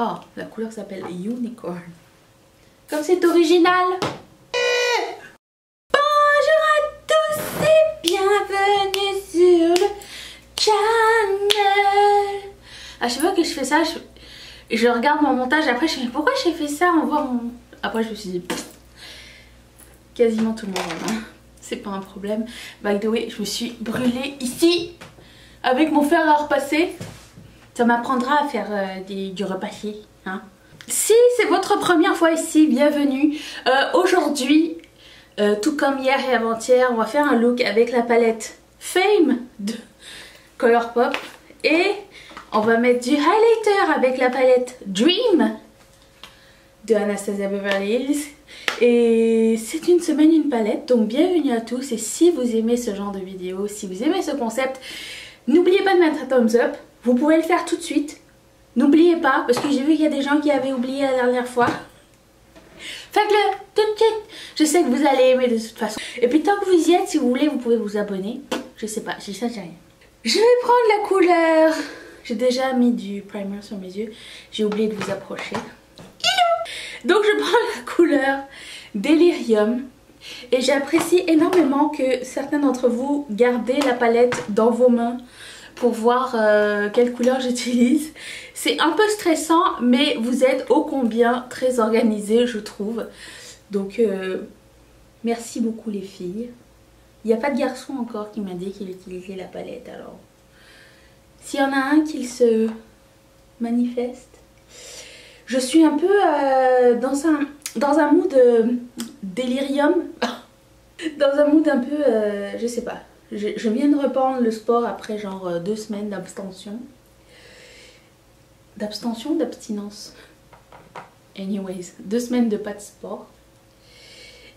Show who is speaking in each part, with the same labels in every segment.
Speaker 1: Oh, la couleur s'appelle Unicorn. Comme c'est original. Bonjour à tous et bienvenue sur le channel. À chaque fois que je fais ça, je regarde mon montage. Après, je me dis pourquoi j'ai fait ça. On voit mon... Après, je me suis dit quasiment tout le monde. Hein. C'est pas un problème. By the way, je me suis brûlée ici avec mon fer à repasser. Ça m'apprendra à faire du repassé. Hein. Si c'est votre première fois ici, bienvenue. Aujourd'hui, tout comme hier et avant-hier, on va faire un look avec la palette Fame de Colourpop. Et on va mettre du highlighter avec la palette Dream de Anastasia Beverly Hills. Et c'est une semaine, une palette. Donc bienvenue à tous. Et si vous aimez ce genre de vidéo, si vous aimez ce concept, n'oubliez pas de mettre un thumbs up. Vous pouvez le faire tout de suite. N'oubliez pas, parce que j'ai vu qu'il y a des gens qui avaient oublié la dernière fois. Faites-le tout de suite. Je sais que vous allez aimer de toute façon. Et puis tant que vous y êtes, si vous voulez, vous pouvez vous abonner. Je sais pas, j'ai ça, j'ai rien. Je vais prendre la couleur. J'ai déjà mis du primer sur mes yeux. J'ai oublié de vous approcher. Donc je prends la couleur Delirium. Et j'apprécie énormément que certains d'entre vous gardez la palette dans vos mains pour voir quelle couleur j'utilise. C'est un peu stressant, mais vous êtes ô combien très organisés, je trouve. Donc merci beaucoup les filles. Il n'y a pas de garçon encore qui m'a dit qu'il utilisait la palette, alors s'il y en a un qu'il se manifeste. Je suis un peu dans un mood délirium. Dans un mood un peu, je sais pas. Je viens de reprendre le sport après genre 2 semaines d'abstention. D'abstention ou d'abstinence? Anyways, 2 semaines de pas de sport.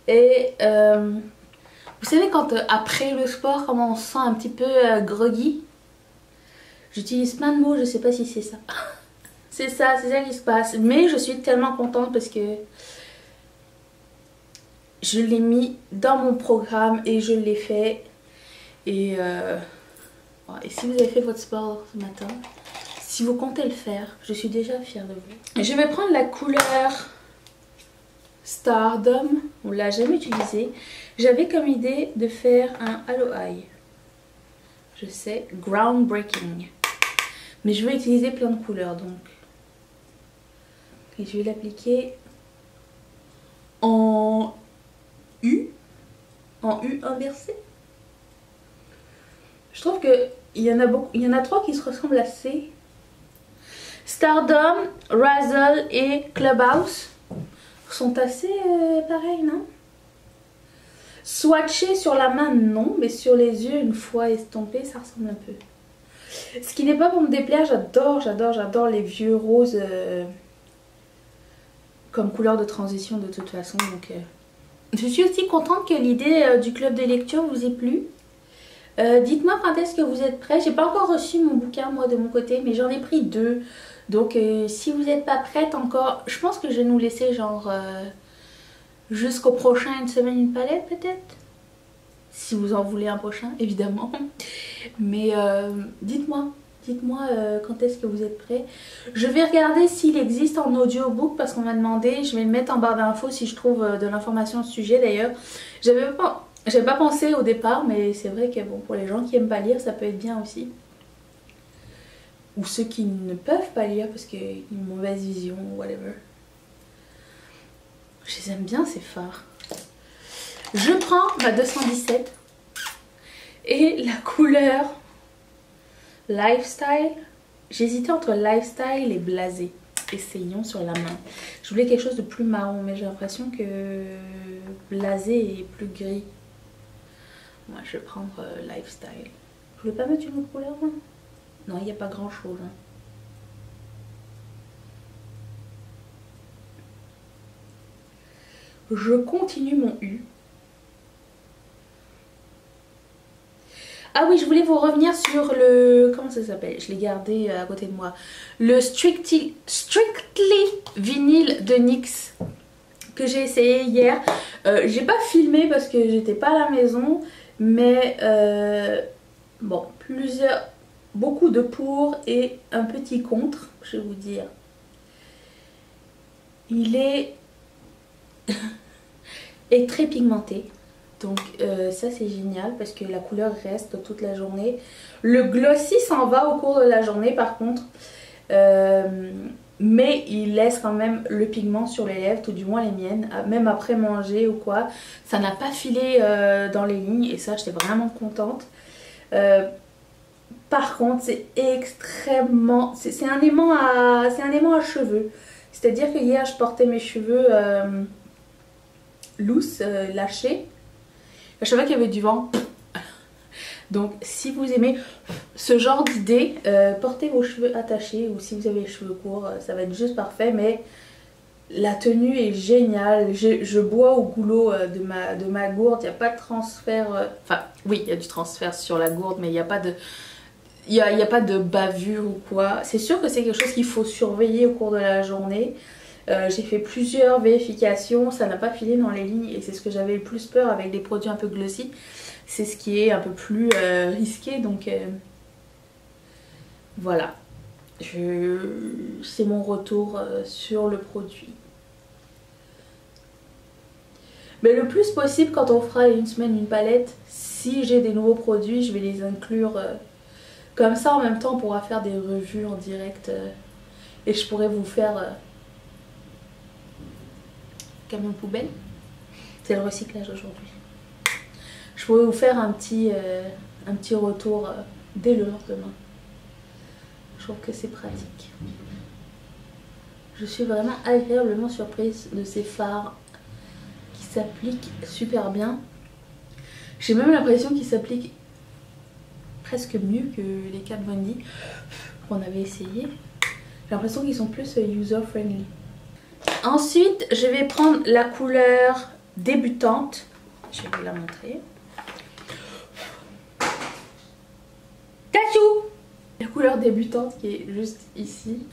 Speaker 1: Et vous savez quand après le sport, comment on se sent un petit peu groggy? J'utilise plein de mots, je sais pas si c'est ça. C'est ça qui se passe. Mais je suis tellement contente parce que je l'ai mis dans mon programme et je l'ai fait. Et si vous avez fait votre sport ce matin, si vous comptez le faire, je suis déjà fière de vous. Je vais prendre la couleur Stardom. On l'a jamais utilisée. J'avais comme idée de faire un Halo Eye. Je sais, groundbreaking. Mais je vais utiliser plein de couleurs donc. Et je vais l'appliquer en U inversé. Je trouve que il y en a 3 qui se ressemblent assez. Stardom, Razzle et Clubhouse sont assez pareils, non? Swatché sur la main, non, mais sur les yeux, une fois estompé, ça ressemble un peu. Ce qui n'est pas pour me déplaire, j'adore les vieux roses comme couleur de transition de toute façon. Donc, je suis aussi contente que l'idée du club de lecture vous ait plu. Dites-moi quand est-ce que vous êtes prêts. J'ai pas encore reçu mon bouquin moi de mon côté, mais j'en ai pris 2. Donc si vous n'êtes pas prête encore, je pense que je vais nous laisser genre jusqu'au prochain une semaine une palette peut-être. Si vous en voulez un prochain évidemment. Mais dites-moi quand est-ce que vous êtes prêts. Je vais regarder s'il existe en audiobook parce qu'on m'a demandé. Je vais le mettre en barre d'infos si je trouve de l'information au sujet d'ailleurs. J'avais pas pensé au départ, mais c'est vrai que bon, pour les gens qui aiment pas lire, ça peut être bien aussi. Ou ceux qui ne peuvent pas lire parce qu'ils ont une mauvaise vision ou whatever. Je les aime bien ces fards. Je prends ma 217 et la couleur Lifestyle. J'hésitais entre Lifestyle et Blasé. Essayons sur la main. Je voulais quelque chose de plus marron, mais j'ai l'impression que Blasé est plus gris. Moi je vais prendre Lifestyle. Je voulais pas mettre une autre couleur, moi? Non, il n'y a pas grand chose. Hein. Je continue mon U. Ah oui, je voulais vous revenir sur le... Comment ça s'appelle? Je l'ai gardé à côté de moi. Le Strictly Vinyl de NYX que j'ai essayé hier. J'ai pas filmé parce que j'étais pas à la maison. Mais bon, beaucoup de pour et un petit contre, je vais vous dire. Il est, est très pigmenté. Donc ça c'est génial parce que la couleur reste toute la journée. Le glossy s'en va au cours de la journée par contre. Mais il laisse quand même le pigment sur les lèvres, tout du moins les miennes, même après manger ou quoi. Ça n'a pas filé dans les lignes et ça j'étais vraiment contente. Par contre c'est extrêmement... c'est un aimant à cheveux. C'est-à-dire que hier je portais mes cheveux loose, lâchés. Je savais qu'il y avait du vent. Donc si vous aimez ce genre d'idée, portez vos cheveux attachés ou si vous avez les cheveux courts, ça va être juste parfait. Mais la tenue est géniale. Je bois au goulot de ma gourde. Il n'y a pas de transfert. Enfin oui, il y a du transfert sur la gourde, mais il n'y a pas de... Il n'y a pas de bavure ou quoi. C'est sûr que c'est quelque chose qu'il faut surveiller au cours de la journée. J'ai fait plusieurs vérifications, ça n'a pas filé dans les lignes et c'est ce que j'avais le plus peur avec des produits un peu glossy. C'est ce qui est un peu plus risqué, donc voilà. C'est mon retour sur le produit. Mais le plus possible quand on fera une semaine une palette, si j'ai des nouveaux produits, je vais les inclure comme ça. En même temps on pourra faire des revues en direct et je pourrais vous faire... camion poubelle, c'est le recyclage aujourd'hui. Je pourrais vous faire un petit retour dès le lendemain. Je trouve que c'est pratique. Je suis vraiment agréablement surprise de ces fards qui s'appliquent super bien. J'ai même l'impression qu'ils s'appliquent presque mieux que les Kat Von D qu'on avait essayé. J'ai l'impression qu'ils sont plus user-friendly. Ensuite, je vais prendre la couleur débutante. Je vais vous la montrer. Tachou! La couleur débutante qui est juste ici.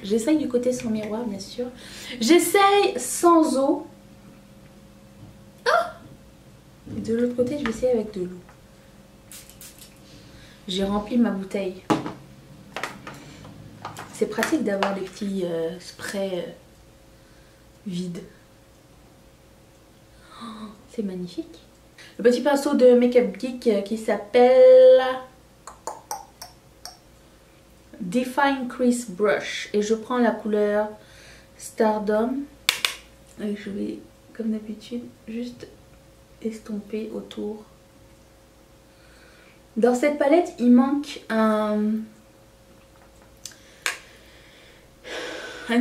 Speaker 1: J'essaye du côté sans miroir, bien sûr. J'essaye sans eau. Ah! Et de l'autre côté, je vais essayer avec de l'eau. J'ai rempli ma bouteille. C'est pratique d'avoir des petits sprays vides. Oh, c'est magnifique. Le petit pinceau de Make Up Geek qui s'appelle Define Crease Brush. Et je prends la couleur Stardom. Et je vais, comme d'habitude, juste estomper autour. Dans cette palette, il manque un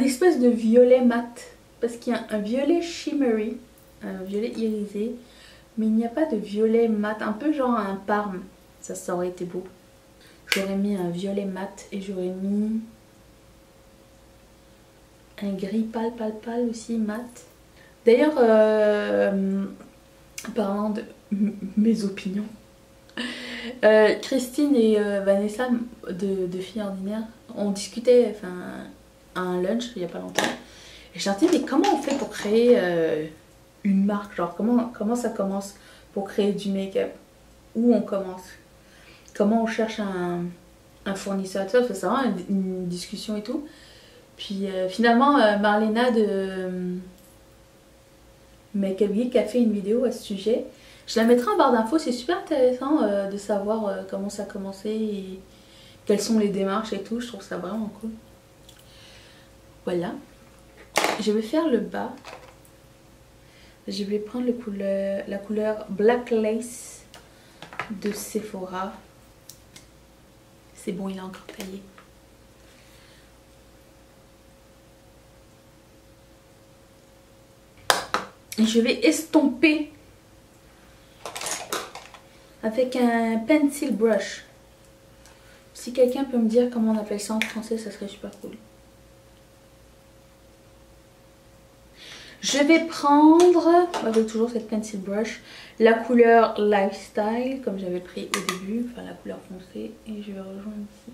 Speaker 1: espèce de violet mat, parce qu'il y a un violet shimmery, un violet irisé, mais il n'y a pas de violet mat, un peu genre un parme. Ça aurait été beau. J'aurais mis un violet mat et j'aurais mis un gris pâle aussi mat. D'ailleurs, parlant de mes opinions, Christine et Vanessa de Filles Ordinaires, on discutait, enfin, à un lunch il n'y a pas longtemps. Et je leur dis, mais comment on fait pour créer une marque? Genre, comment ça commence pour créer du make-up? Où on commence? Comment on cherche un fournisseur? Ça c'est vraiment une discussion et tout. Puis finalement, Marlena de Make Up Geek a fait une vidéo à ce sujet. Je la mettrai en barre d'infos, c'est super intéressant de savoir comment ça a commencé et quelles sont les démarches et tout. Je trouve ça vraiment cool. Voilà. Je vais faire le bas. Je vais prendre la couleur Black Lace de Sephora. C'est bon, il est encore taillé. Et je vais estomper avec un pencil brush. Si quelqu'un peut me dire comment on appelle ça en français, ça serait super cool. Je vais prendre, avec toujours cette pencil brush, la couleur Lifestyle, comme j'avais pris au début, enfin la couleur foncée, et je vais rejoindre ici.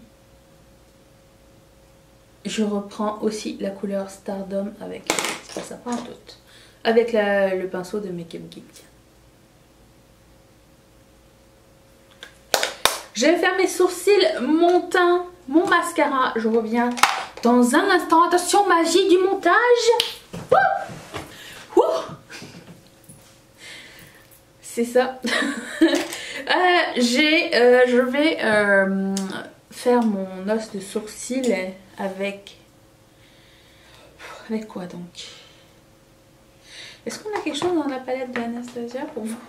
Speaker 1: Je reprends aussi la couleur Stardom avec, ça prend tout, avec le pinceau de Make Up Geek. Je vais faire mes sourcils, mon teint, mon mascara. Je reviens Dans un instant, attention, magie du montage. Ouh. Ouh. C'est ça. Je vais faire mon os de sourcil avec... Avec quoi donc? Est-ce qu'on a quelque chose dans la palette d'Anastasia pour voir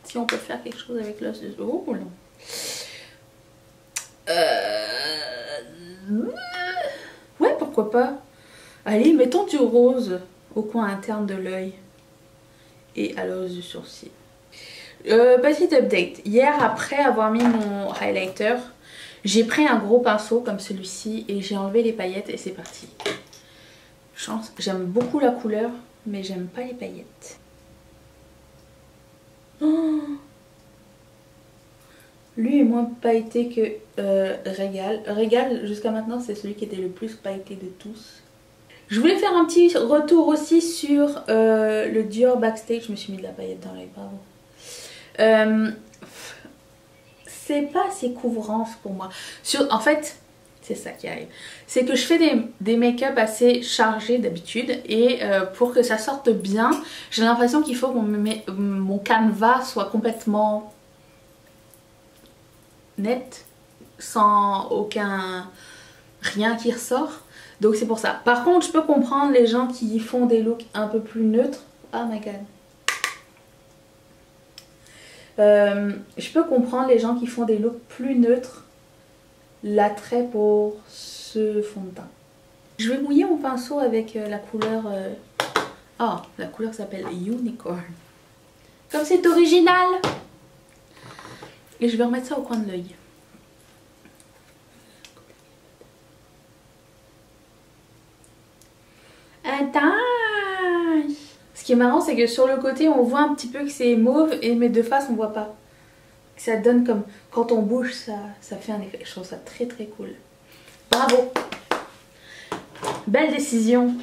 Speaker 1: si on peut faire quelque chose avec l'os de... Oh non. Ouais, pourquoi pas. Allez, mettons du rose au coin interne de l'œil et à l'os du sourcil. Petit update. Hier, après avoir mis mon highlighter, j'ai pris un gros pinceau comme celui-ci et j'ai enlevé les paillettes et c'est parti. Chance, j'aime beaucoup la couleur, mais j'aime pas les paillettes. Oh, lui est moins pailleté que Régal. Régal, jusqu'à maintenant, c'est celui qui était le plus pailleté de tous. Je voulais faire un petit retour aussi sur le Dior Backstage. Je me suis mis de la paillette dans l'œil, bravo. C'est pas assez couvrant pour moi. En fait, c'est ça qui arrive. C'est que je fais des make-up assez chargés d'habitude et pour que ça sorte bien, j'ai l'impression qu'il faut que mon canevas soit complètement net, sans rien qui ressort. Donc c'est pour ça. Par contre, je peux comprendre les gens qui font des looks un peu plus neutres. Oh my god. Je peux comprendre les gens qui font des looks plus neutres, l'attrait pour ce fond de teint. Je vais mouiller mon pinceau avec la couleur... la couleur s'appelle Unicorn. Comme c'est original. Et je vais remettre ça au coin de l'œil. Attends. Ce qui est marrant, c'est que sur le côté, on voit un petit peu que c'est mauve, mais de face, on voit pas. Ça donne comme... Quand on bouge, ça fait un effet. Je trouve ça très très cool. Bravo. Belle décision.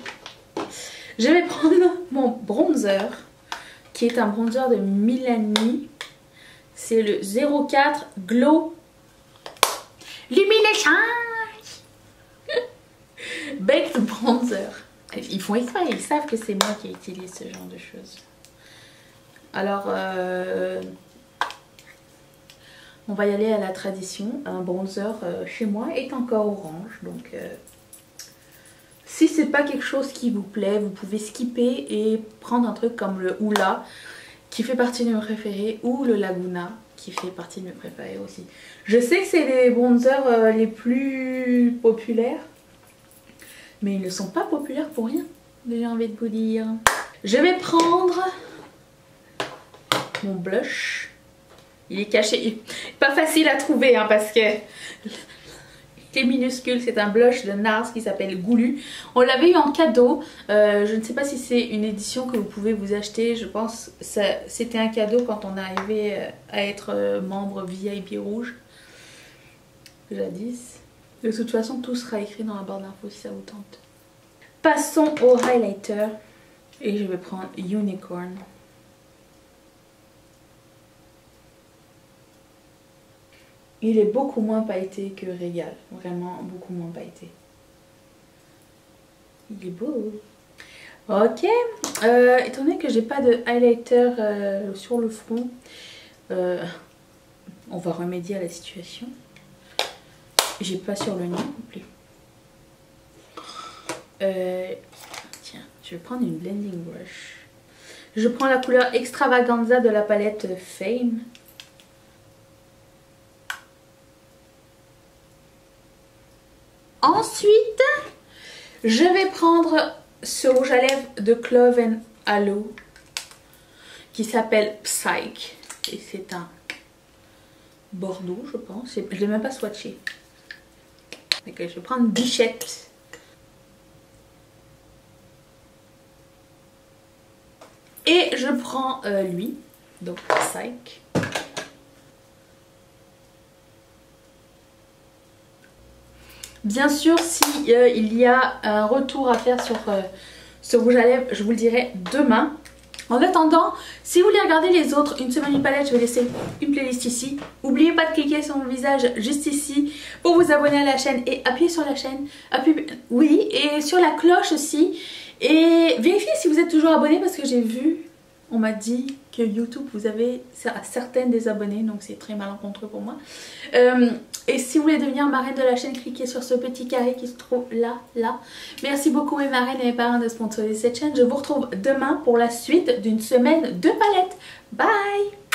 Speaker 1: Je vais prendre mon bronzer, qui est un bronzer de Milani. C'est le 04 Glow Lumination Baked Bronzer. Ils font exprès, ils savent que c'est moi qui utilise ce genre de choses. Alors, on va y aller à la tradition. Un bronzer chez moi est encore orange. Donc, si c'est pas quelque chose qui vous plaît, vous pouvez skipper et prendre un truc comme le Hoola, qui fait partie de mes préférés, ou le Laguna, qui fait partie de mes préférés aussi. Je sais que c'est les bronzers les plus populaires, mais ils ne sont pas populaires pour rien, j'ai envie de vous dire. Je vais prendre mon blush. Il est caché, pas facile à trouver hein, parce que il est minuscule. C'est un blush de NARS qui s'appelle Goulu. On l'avait eu en cadeau. Je ne sais pas si c'est une édition que vous pouvez vous acheter. Je pense que c'était un cadeau quand on arrivait à être membre VIP rouge. Jadis. De toute façon, tout sera écrit dans la barre d'infos si ça vous tente. Passons au highlighter. Et je vais prendre Unicorn. Il est beaucoup moins pailleté que Régal. Vraiment beaucoup moins pailleté. Il est beau. Ok. Étant donné que j'ai pas de highlighter sur le front, on va remédier à la situation. J'ai pas sur le nez non plus. Tiens, je vais prendre une blending brush. Je prends la couleur Extravaganza de la palette Fame. Ensuite, je vais prendre ce rouge à lèvres de Clove and Aloe qui s'appelle Psych. Et c'est un bordeaux, je pense. Je ne l'ai même pas swatché. Donc, je vais prendre Bichette. Et je prends lui, donc Psych. Bien sûr, si il y a un retour à faire sur ce rouge à lèvres, je vous le dirai demain. En attendant, si vous voulez regarder les autres, une semaine une palette, je vais laisser une playlist ici. N'oubliez pas de cliquer sur mon visage juste ici pour vous abonner à la chaîne et appuyer sur la chaîne. Oui, et sur la cloche aussi. Et vérifiez si vous êtes toujours abonné parce que j'ai vu, on m'a dit que YouTube vous avez certaines désabonnés, donc c'est très malencontreux pour moi. Et si vous voulez devenir marraine de la chaîne, cliquez sur ce petit carré qui se trouve là. Merci beaucoup mes marraines et mes parrains de sponsoriser cette chaîne. Je vous retrouve demain pour la suite d'une semaine de palettes. Bye!